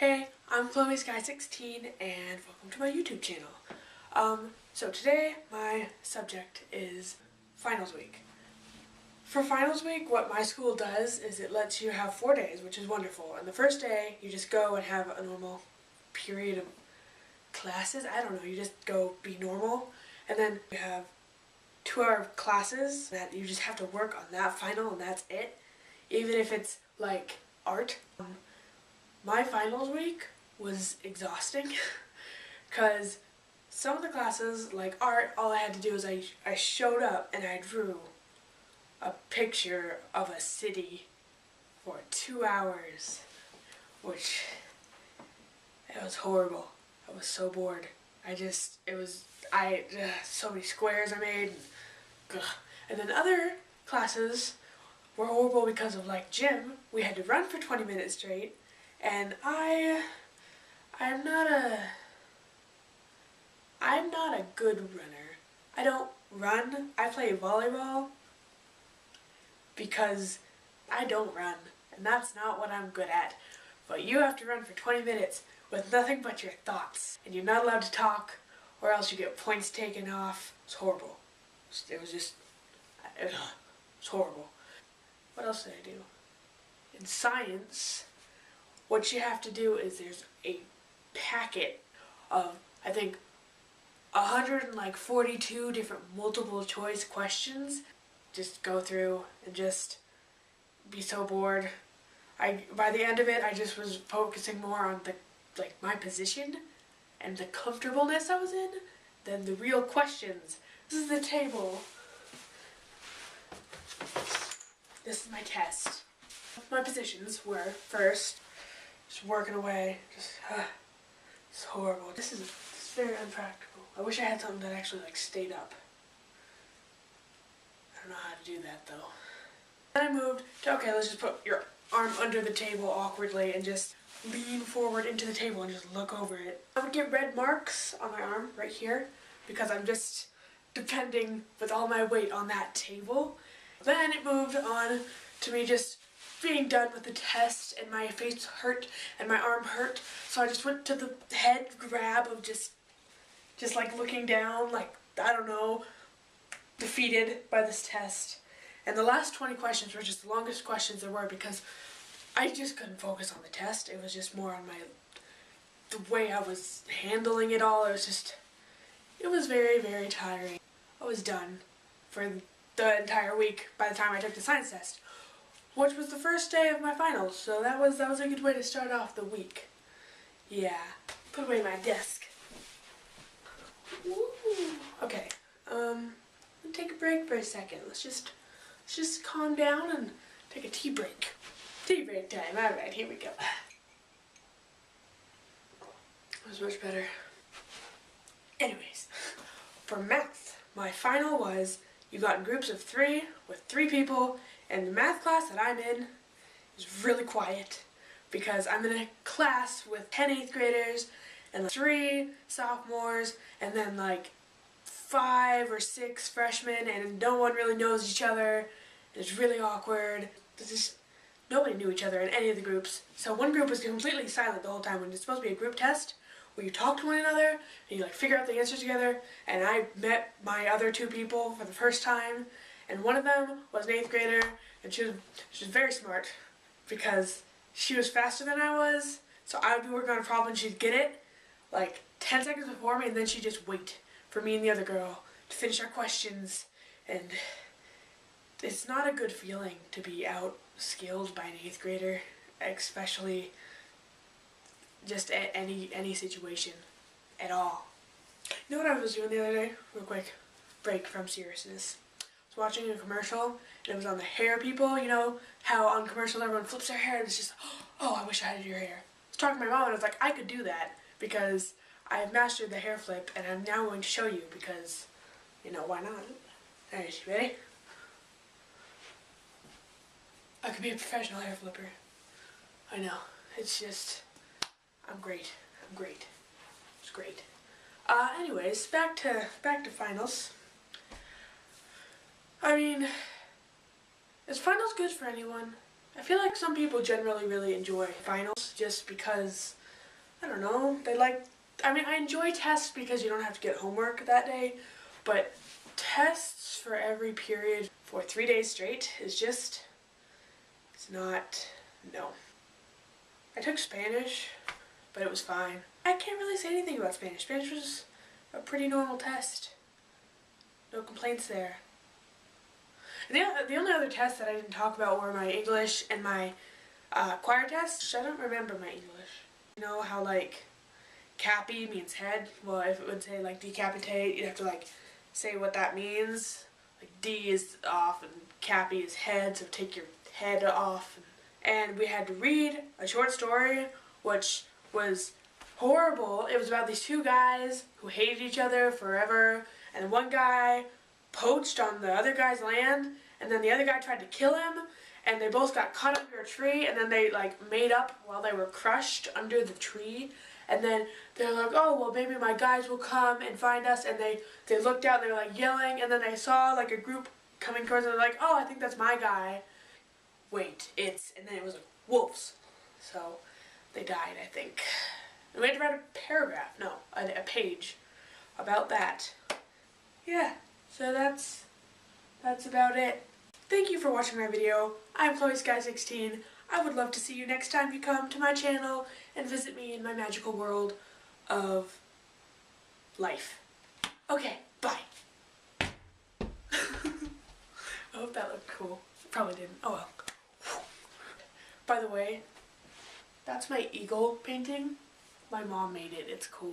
Hey, I'm Chloe Sky 16 and welcome to my YouTube channel. So today my subject is finals week. For finals week, what my school does is it lets you have 4 days, which is wonderful. And the first day, you just go and have a normal period of classes. I don't know, you just go be normal. And then you have 2-hour classes that you just have to work on that final and that's it. Even if it's like art. My finals week was exhausting because some of the classes, like art, all I had to do is I showed up and I drew a picture of a city for 2 hours, which, it was horrible. I was so bored. So many squares I made, and then other classes were horrible because of like gym. We had to run for 20 minutes straight. And I'm not a good runner. I don't run. I play volleyball because I don't run, and that's not what I'm good at. But you have to run for 20 minutes with nothing but your thoughts, and you're not allowed to talk, or else you get points taken off. It's horrible. It was horrible. What else did I do? In science, what you have to do is there's a packet of, I think, 142 different multiple choice questions. Just go through and just be so bored. By the end of it, I just was focusing more on my position and the comfortableness I was in than the real questions. This is the table. This is my test. My positions were first, just working away, it's horrible. This is very unpractical. I wish I had something that actually stayed up. I don't know how to do that though. Then I moved to, okay, let's just put your arm under the table awkwardly and just lean forward into the table and just look over it. I would get red marks on my arm right here because I'm just depending with all my weight on that table. Then it moved on to me just being done with the test, and my face hurt and my arm hurt, so I just went to the head grab of just looking down, I don't know, defeated by this test. And the last 20 questions were just the longest questions there were because I just couldn't focus on the test. It was just more on the way I was handling it all. It was very, very tiring. I was done for the entire week by the time I took the science test, which was the first day of my finals, so that was a good way to start off the week. Yeah, put away my desk. Ooh. Okay, I'm gonna take a break for a second. Let's just calm down and take a tea break. Tea break time. All right, here we go. That was much better. Anyways, for math, my final was you got in groups of 3 with 3 people. And the math class that I'm in is really quiet because I'm in a class with 10 8th graders and 3 sophomores and then 5 or 6 freshmen, and no one really knows each other. It's really awkward. Nobody knew each other in any of the groups. So one group was completely silent the whole time when it's supposed to be a group test where you talk to one another and you figure out the answers together. And I met my other 2 people for the first time. And one of them was an 8th grader, and she was very smart because she was faster than I was. So I would be working on a problem and she'd get it 10 seconds before me, and then she'd just wait for me and the other girl to finish our questions. And it's not a good feeling to be out-skilled by an 8th grader, especially just at any situation at all. You know what I was doing the other day? Real quick break from seriousness. I was watching a commercial, and it was on the hair people. You know how on commercials everyone flips their hair and it's just, oh, I wish I had your hair. I was talking to my mom and I was like, I could do that because I have mastered the hair flip, and I'm now going to show you because, why not? Alright, you ready? I could be a professional hair flipper. I know. It's just, I'm great. It's great. Anyways, back to finals. I mean, is finals good for anyone? I feel like some people generally really enjoy finals just because I don't know, I mean, I enjoy tests because you don't have to get homework that day, but tests for every period for 3 days straight is just, it's not, no. I took Spanish, but it was fine. I can't really say anything about Spanish. Spanish was a pretty normal test. No complaints there. And the only other tests that I didn't talk about were my English and my choir tests. I don't remember my English. You know how like cappy means head? Well, if it would say like decapitate, you'd have to like say what that means. Like D is off and cappy is head, so take your head off. And we had to read a short story, which was horrible. It was about these two guys who hated each other forever, and one guy poached on the other guy's land, and then the other guy tried to kill him, and they both got caught under a tree, and then they like made up while they were crushed under the tree. And then they're like, oh, well, maybe my guys will come and find us. And they looked out, and they were like yelling, and then they saw like a group coming towards them. They're like, oh, I think that's my guy. Wait, and then it was like wolves. So they died, I think. And we had to write a paragraph, no, a page about that. Yeah, so that's about it. Thank you for watching my video. I'm Chloe Sky 16. I would love to see you next time you come to my channel and visit me in my magical world of life. Okay, bye. I hope that looked cool. Probably didn't. Oh well. By the way, that's my eagle painting. My mom made it. It's cool.